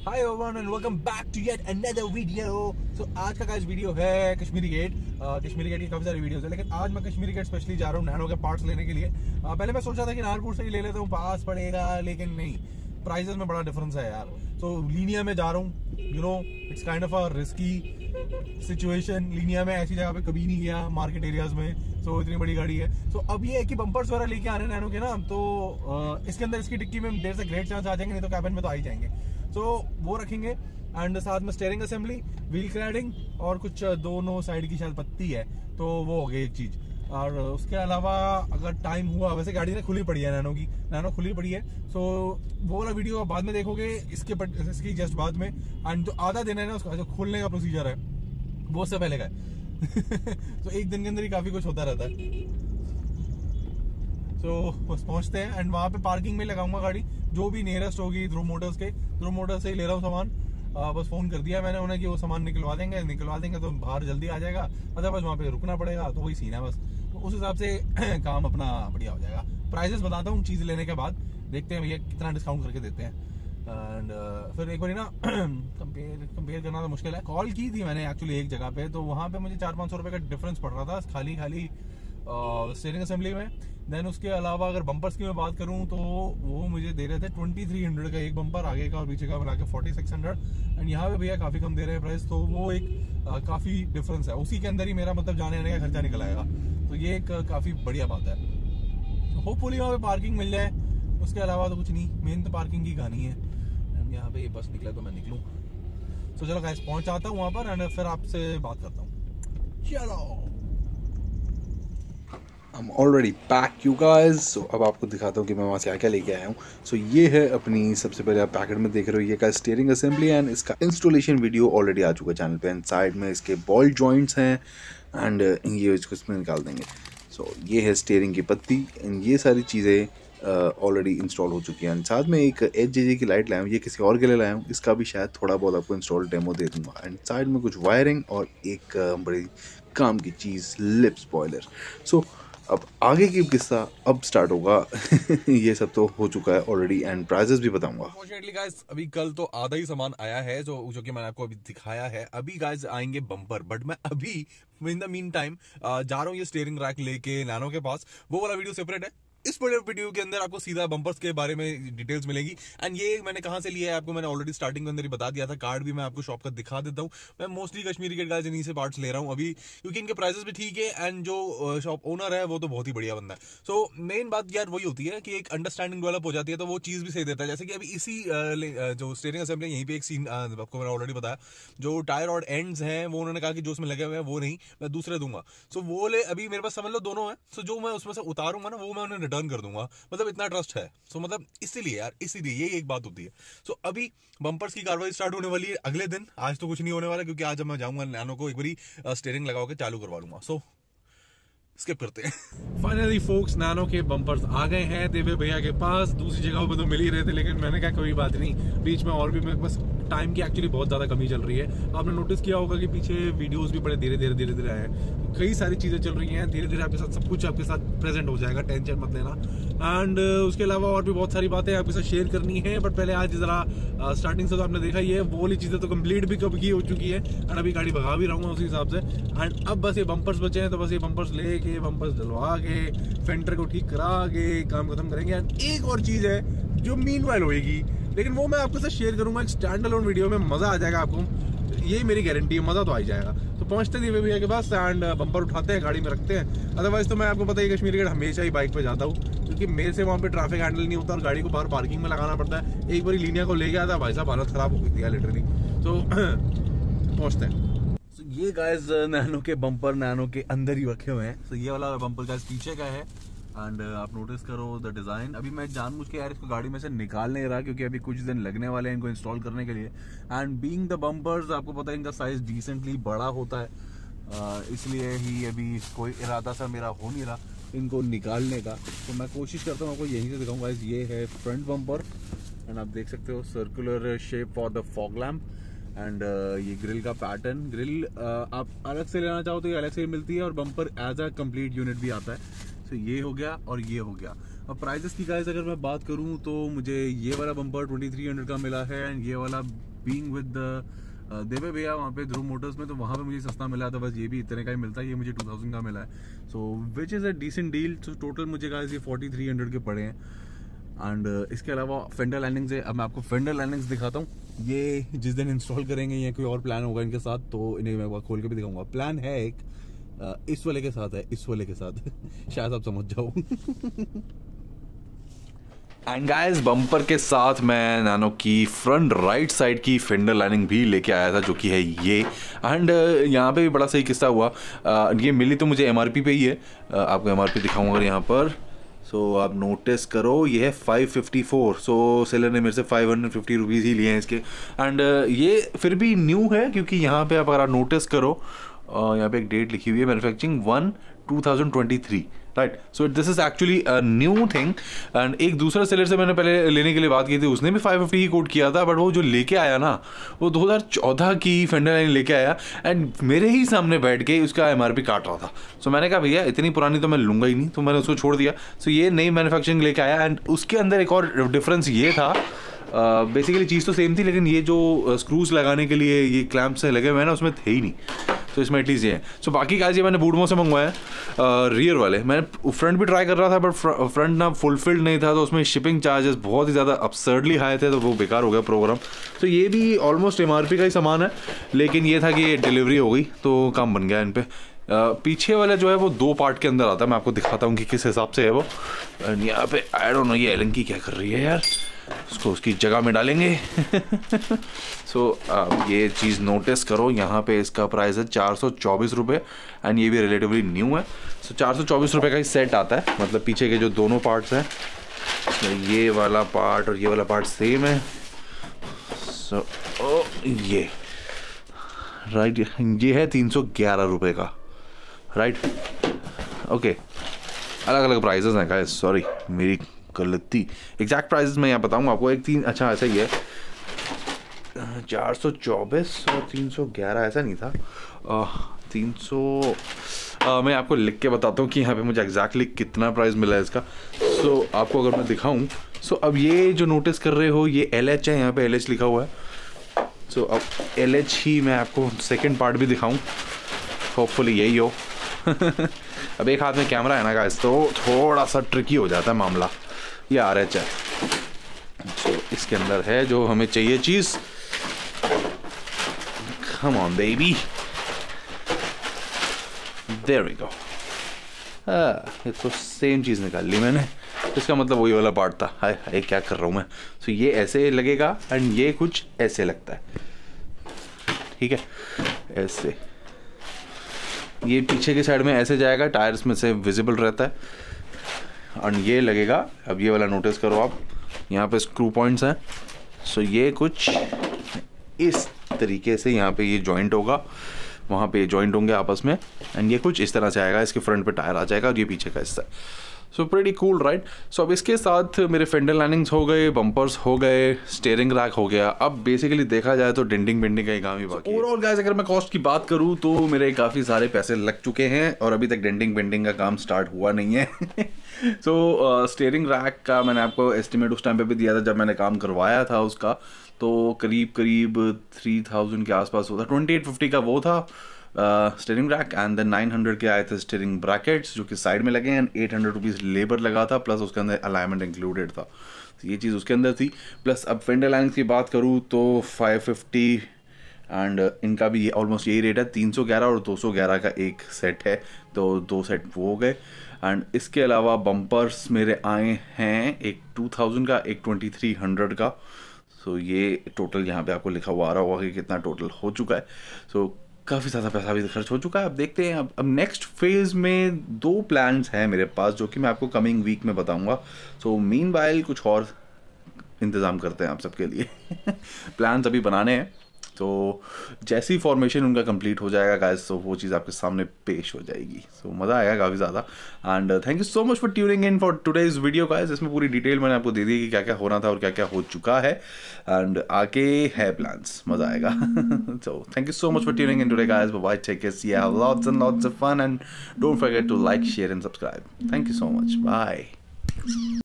Hi everyone and welcome back to yet another video. So आज का guys video है Kashmiri gate. Kashmiri gate की काफी सारी वीडियोस है, लेकिन आज मैं कश्मीरी गेट स्पेशली जा रहा हूँ नैनो के पार्ट्स लेने के लिए। पहले मैं सोचा था कि नागपुर से ही ले लेता हूँ, पास पड़ेगा, लेकिन नहीं, प्राइसेस में बड़ा डिफरेंस है यार। तो लीनिया में जा रहा हूँ, you know it's kind of a risky situation. Linnaea में ऐसी जगह पे कभी नहीं गया, मार्केट एरियाज में। सो इतनी बड़ी गाड़ी है। सो अब ये है कि बम्पर्स वगैरह लेके आ रहे हैं नैनो के ना, तो इसके अंदर इसकी डिक्की में देर से ग्रेट चांस आ जाएंगे, नहीं तो कैबिन में तो आ ही जाएंगे। तो वो रखेंगे एंड साथ में स्टीयरिंग असेंबली, व्हील क्लैडिंग और कुछ दोनों साइड की शायद पत्ती है, तो वो हो गई एक चीज। और उसके अलावा अगर टाइम हुआ, वैसे गाड़ी ने खुली पड़ी है नैनो की, नैनो खुली पड़ी है। सो वो वाला वीडियो आप बाद में देखोगे, इसकी जस्ट बाद में। एंड जो आधा दिन है ना, उसका जो खोलने का प्रोसीजर है वो उससे पहले का है। तो एक दिन के अंदर ही काफी कुछ होता रहता है। तो बस पहुंचते हैं एंड वहां पे पार्किंग में लगाऊंगा गाड़ी, जो भी नियरेस्ट होगी ध्रुव मोटर्स के। ध्रुव मोटर्स से ही ले रहा हूँ सामान। बस फोन कर दिया मैंने उन्हें कि वो सामान निकलवा देंगे तो बाहर जल्दी आ जाएगा, अदरवाइज वहाँ पे रुकना पड़ेगा। तो वही सीन है बस, तो उस हिसाब से काम अपना बढ़िया हो जाएगा। प्राइसेस बताता हूँ चीज लेने के बाद, देखते हैं भैया कितना डिस्काउंट करके देते हैं। एंड फिर एक बार ना कंपेयर करना तो मुश्किल है। कॉल की थी मैंने एक्चुअली एक जगह पे, तो वहाँ पे मुझे 400-500 रुपए का डिफरेंस पड़ रहा था खाली स्टीयरिंग असेंबली में। देन उसके अलावा अगर बम्पर्स की मैं बात करूं तो वो मुझे दे रहे थे 2300 का एक बम्पर, आगे का और पीछे का मिला के 4600। एंड यहाँ पे भैया काफी कम दे रहे हैं प्राइस, तो वो एक काफी डिफरेंस है। उसी के अंदर ही मेरा मतलब जाने आने का खर्चा निकल आएगा, तो ये एक काफी बढ़िया बात है। होपफुली वहाँ पे पार्किंग मिल जाए, उसके अलावा तो कुछ नहीं, मेन तो पार्किंग की कहानी है। एंड यहाँ पे ये बस निकला तो मैं निकलूँ। तो चलो गाइस पहुंच जाता हूँ वहां पर एंड फिर आपसे बात करता हूँ। चलो I'm already back you guys। so, अब आपको दिखाता हूँ कि मैं वहाँ से क्या क्या लेके आया हूँ। सो ये है अपनी, सबसे पहले आप पैकेट में देख रहे हो, ये का स्टीयरिंग असेंबली एंड इसका इंस्टॉलेशन वीडियो ऑलरेडी आ चुका है चैनल पे। एंड साइड में इसके बॉल जॉइंट्स हैं एंड ये इसको इसमें निकाल देंगे। सो ये है स्टीयरिंग की पत्ती एंड ये सारी चीज़ें ऑलरेडी इंस्टॉल हो चुकी हैं। एंड साथ में एक HJJ की लाइट लाया हूँ, ये किसी और के लिए लाया हूँ, इसका भी शायद थोड़ा बहुत आपको इंस्टॉल डेमो दे दूँगा। एंड साइड में कुछ वायरिंग और एक बड़ी काम की चीज़, लिप स्पॉयलर। सो अब आगे की किस्सा अब स्टार्ट होगा। ये सब तो हो चुका है ऑलरेडी एंड प्राइसेस भी बताऊंगा। अनफॉर्चुनेटली गाइस अभी कल तो आधा ही सामान आया है, जो कि मैंने आपको अभी दिखाया है। अभी गाइस आएंगे बम्पर, बट मैं अभी इन द मीन टाइम जा रहा हूँ ये स्टीयरिंग रैक लेके नैनो के पास। वो वाला वीडियो सेपरेट है, इस वीडियो के अंदर आपको सीधा बम्पर्स के बारे में डिटेल्स मिलेगी। एंड ये मैंने कहां से लिया है आपको मैंने ऑलरेडी स्टार्टिंग के अंदर ही बता दिया था। कार्ड भी मैं आपको शॉप का दिखा देता हूं। मैं मोस्टली कश्मीरी गेट गाइस इन्हीं से पार्ट्स ले रहा हूं अभी, क्योंकि इनके प्राइसेस भी ठीक है एंड जो शॉप ओनर है वो तो बहुत ही बढ़िया बंदा है। सो मेन बात यार वही होती है कि एक अंडरस्टैंडिंग डेवलप हो जाती है, तो वो चीज भी सही देता है। जैसे कि अभी इसी जो स्टीयरिंग असेंबली यहीं पे एक सीन आपको मैंने ऑलरेडी बताया, जो टायर और एंड्स हैं वो उन्होंने कहा कि जो उसमें लगे हुए हैं वो नहीं, मैं दूसरे दूंगा। सो वो ले अभी मेरे पास समझ लो दोनों है। सो जो मैं उसमें से उतारूंगा ना वो मैं उन्हें रिटर्न कर दूंगा, मतलब इतना ट्रस्ट है। सो मतलब इसीलिए यार, इसीलिए यही एक बात होती है। सो अभी बम्पर्स की कार्रवाई स्टार्ट होने वाली है अगले दिन। आज तो कुछ नहीं होने वाला, क्योंकि आज मैं जाऊंगा नैनो को एक बारी स्टीयरिंग लगा के चालू करवा लूंगा। सो स्किप करते हैं। फाइनली फोक्स नैनो के बम्पर्स आ गए हैं देवे भैया के पास। दूसरी जगहों पे तो मिल ही रहे थे, लेकिन मैंने कहा कोई बात नहीं, बीच में और भी बस टाइम की एक्चुअली बहुत ज्यादा कमी चल रही है। आपने नोटिस किया होगा कि पीछे वीडियोस भी बड़े धीरे धीरे आए हैं। कई सारी चीजें चल रही हैं, धीरे धीरे आपके साथ सब कुछ आपके साथ प्रेजेंट हो जाएगा, टेंशन मत लेना। एंड उसके अलावा और भी बहुत सारी बातें आपके साथ शेयर करनी है, बट पहले आज जरा स्टार्टिंग से तो आपने देखा ही है, वो वाली चीजें तो कंप्लीट भी कब की हो चुकी है एंड अभी गाड़ी भगा भी रहूंगा उसी हिसाब से। एंड अब बस ये बम्पर्स बचे हैं, तो बस ये बम्पर्स लेके, बम्पर्स डलवा के, फेंडर को ठीक करा के काम खत्म करेंगे। एंड एक और चीज है जो मीनवाइल होएगी, लेकिन वो मैं आपके साथ शेयर करूंगा एक स्टैंड अलोन वीडियो में। मजा आ जाएगा आपको, यही मेरी गारंटी है, मजा तो आ ही जाएगा। तो पहुंचते हैं भैया के पास एंड बम्पर उठाते हैं, गाड़ी में रखते हैं। अदरवाइज तो मैं आपको पता है कश्मीरी गेट हमेशा ही बाइक पे जाता हूँ, क्योंकि मेरे से वहाँ पे ट्रैफिक हैंडल नहीं होता और गाड़ी को बाहर पार्किंग में लगाना पड़ता है। एक बार लीनिया को ले गया था, भाई साहब हालत खराब हो गई थी लिटरली। तो पहुंचते हैं। ये गाइस नैनो के बम्पर नैनो के अंदर ही रखे हुए हैं। तो ये वाला बम्पर गाइस पीछे का है एंड आप नोटिस करो द डिजाइन। अभी मैं जानबूझ के यार इसको गाड़ी में से निकाल नहीं रहा, क्योंकि अभी कुछ दिन लगने वाले हैं इनको इंस्टॉल करने के लिए। एंड बीइंग द बम्पर्स आपको पता है इनका साइज डिसेंटली बड़ा होता है, इसलिए ही अभी कोई इरादा सा मेरा हो नहीं रहा इनको निकालने का। तो मैं कोशिश करता हूँ आपको यहीं से दिखाऊंगा। ये है फ्रंट बम्पर एंड आप देख सकते हो circular shape for the fog lamp. And ये ग्रिल का पैटर्न, ग्रिल आप अलग से लेना चाहो तो ये अलग से मिलती है, और bumper as a complete unit भी आता है। तो ये हो गया और ये हो गया। अब प्राइसेस की गाइस अगर मैं बात करूं तो मुझे ये वाला बम्पर 2300 का मिला है एंड ये वाला बीइंग विद देवे भैया वहाँ पे ध्रुव मोटर्स में, तो वहाँ पे मुझे सस्ता मिला था। बस ये भी इतने का ही मिलता है, ये मुझे 2000 का मिला है। So which is a decent deal. So total मुझे गाइस ये 4300 के पड़े हैं। एंड इसके अलावा फेंडर लैंडिंग्स है। अब मैं आपको फेंडर लैंडिंग्स दिखाता हूँ। ये जिस दिन इंस्टॉल करेंगे या कोई और प्लान होगा इनके साथ, तो इन्हें मैं खोल के भी दिखाऊंगा। प्लान है एक इस वाले के साथ है, इस वाले के साथ शायद आप समझ जाओ। एंड गाइस, बम्पर के साथ मैं नैनो की फ्रंट राइट साइड की फेंडर लाइनिंग भी लेके आया था, जो कि है ये। एंड यहाँ पे भी बड़ा सही किस्सा हुआ। ये मिली तो मुझे MRP पे ही है। आपको MRP दिखाऊंगा यहाँ पर। सो आप नोटिस करो, ये है 554। सो सेलर ने मेरे से 550 रुपीज़ ही लिए हैं इसके। एंड ये फिर भी न्यू है, क्योंकि यहाँ पे आप अगर आप नोटिस करो, यहाँ पे एक डेट लिखी हुई है, manufacturing 1/2023, right. So this is actually a new thing. And एक दूसरा सेलर से मैंने पहले लेने के लिए बात की थी, उसने भी 550 ही कोट किया था, बट वो जो लेके आया ना, वो 2014 की फेंडर लाइन लेके आया एंड मेरे ही सामने बैठ के उसका MRP काट रहा था। सो मैंने कहा भैया इतनी पुरानी तो मैं लूँगा ही नहीं, तो मैंने उसको छोड़ दिया। सो ये नई मैन्युफैक्चरिंग लेके आया। एंड उसके अंदर एक और डिफरेंस ये था, बेसिकली चीज़ तो सेम थी, लेकिन ये जो स्क्रूज लगाने के लिए ये क्लैंप से लगे हुए हैं ना, उसमें थे ही नहीं। तो इसमें एटलीस्ट ये है। सो बाकी गाइस, ये मैंने बूडमो से मंगवाया रियर वाले। मैंने फ्रंट भी ट्राई कर रहा था, बट फ्रंट ना फुलफिल्ड नहीं था, तो उसमें शिपिंग चार्जेस बहुत ही ज़्यादा अपसर्डली हाई थे, तो वो बेकार हो गया प्रोग्राम। तो ये भी ऑलमोस्ट MRP का ही सामान है, लेकिन ये था कि डिलीवरी हो गई तो काम बन गया इन पे। पीछे वाला जो है वो 2 पार्ट के अंदर आता है। मैं आपको दिखाता हूँ कि किस हिसाब से है वो। यहाँ पे आई डोंट नो ये एलन की क्या कर रही है यार, उसको उसकी जगह में डालेंगे। सो ये चीज़ नोटिस करो, यहाँ पे इसका प्राइस है 424 रुपये। एंड ये भी रिलेटिवली न्यू है। सो 424 रुपये का ही सेट आता है, मतलब पीछे के जो दोनों पार्ट्स हैं, ये वाला पार्ट और ये वाला पार्ट सेम है। सो ये राइट, ये है 311 रुपये का, राइट। ओके, अलग अलग प्राइजेस हैं गाइस, सॉरी मेरी गलती। एग्जैक्ट प्राइजेस मैं यहाँ बताऊँगा आपको। अच्छा ऐसा ही है, 424 और 311 ऐसा नहीं था। 300 मैं आपको लिख के बताता हूँ कि यहाँ पे मुझे एग्जैक्टली कितना प्राइस मिला है इसका। सो आपको अगर मैं दिखाऊँ, सो अब ये जो नोटिस कर रहे हो, ये LH है, यहाँ पे LH लिखा हुआ है। सो अब LH ही मैं आपको सेकेंड पार्ट भी दिखाऊँ, होपफुली यही हो। अब एक हाथ में कैमरा है ना गाइस, तो थोड़ा सा ट्रिकी हो जाता है मामला। ये RH है। सो इसके अंदर है जो हमें चाहिए चीज़। Come on baby, there we go. ये तो सेम चीज़ निकाल ली मैंने। इसका मतलब वही वाला पार्ट था। हाय हाय, क्या कर रहा हूँ मैं। सो ये ऐसे लगेगा एंड ये कुछ ऐसे लगता है, ठीक है, ऐसे। ये पीछे की साइड में ऐसे जाएगा, टायर्स में से विजिबल रहता है। और ये लगेगा, अब ये वाला नोटिस करो आप, यहाँ पे स्क्रू पॉइंट्स हैं। सो ये कुछ इस तरीके से यहाँ पे ये जॉइंट होगा, वहाँ पे जॉइंट होंगे आपस में। एंड ये कुछ इस तरह से आएगा, इसके फ्रंट पे टायर आ जाएगा और ये पीछे का हिस्सा। So pretty cool, right. So अब इसके साथ मेरे फेंडर लाइनिंग्स हो गए, बम्पर्स हो गए, स्टीयरिंग रैक हो गया। अब बेसिकली देखा जाए तो डेंटिंग बेंडिंग का ही काम ही बाकी है। ओवरऑल गाइस, अगर मैं कॉस्ट की बात करूँ तो मेरे काफ़ी सारे पैसे लग चुके हैं और अभी तक डेंटिंग बेंडिंग का काम स्टार्ट हुआ नहीं है। सो स्टीयरिंग रैक का मैंने आपको एस्टिमेट उस टाइम पे भी दिया था जब मैंने काम करवाया था उसका, तो करीब 3000 के आसपास होता। 2850 का वो था स्टीयरिंग रैक, एंड देन 900 के आए थे स्टीयरिंग ब्रैकेट्स जो कि साइड में लगे हैं। 800 रुपीज़ लेबर लगा था, प्लस उसके अंदर अलाइनमेंट इंक्लूडेड था। तो ये चीज़ उसके अंदर थी। प्लस अब फेंडर लाइन्स की बात करूँ तो 550 एंड इनका भी ऑलमोस्ट यही रेट है। 311 और 211 का एक सेट है, तो 2 सेट वो हो गए। एंड इसके अलावा बम्पर्स मेरे आए हैं, एक 2000 का, एक 2300 का। सो ये टोटल यहाँ पे आपको लिखा हुआ आ रहा होगा कि कितना टोटल हो चुका है। सो काफ़ी ज़्यादा पैसा भी खर्च हो चुका है। अब देखते हैं, अब नेक्स्ट फेज़ में 2 प्लान्स हैं मेरे पास जो कि मैं आपको कमिंग वीक में बताऊंगा। सो मीनवाइल कुछ और इंतज़ाम करते हैं आप सबके लिए। प्लान्स अभी बनाने हैं, तो जैसी फॉर्मेशन उनका कंप्लीट हो जाएगा गाइस, तो वो चीज़ आपके सामने पेश हो जाएगी। सो मज़ा आएगा काफ़ी ज़्यादा। And thank you so much for tuning in for today's video guys. इसमें पूरी डिटेल मैंने आपको दे दी कि क्या क्या होना था और क्या क्या हो चुका है। एंड आगे है प्लान्स, मज़ा आएगा। So thank you so much for tuning in today guys. Bye, take care, see you, have lots and lots of fun, and don't forget to like, share and subscribe. Thank you so much, bye.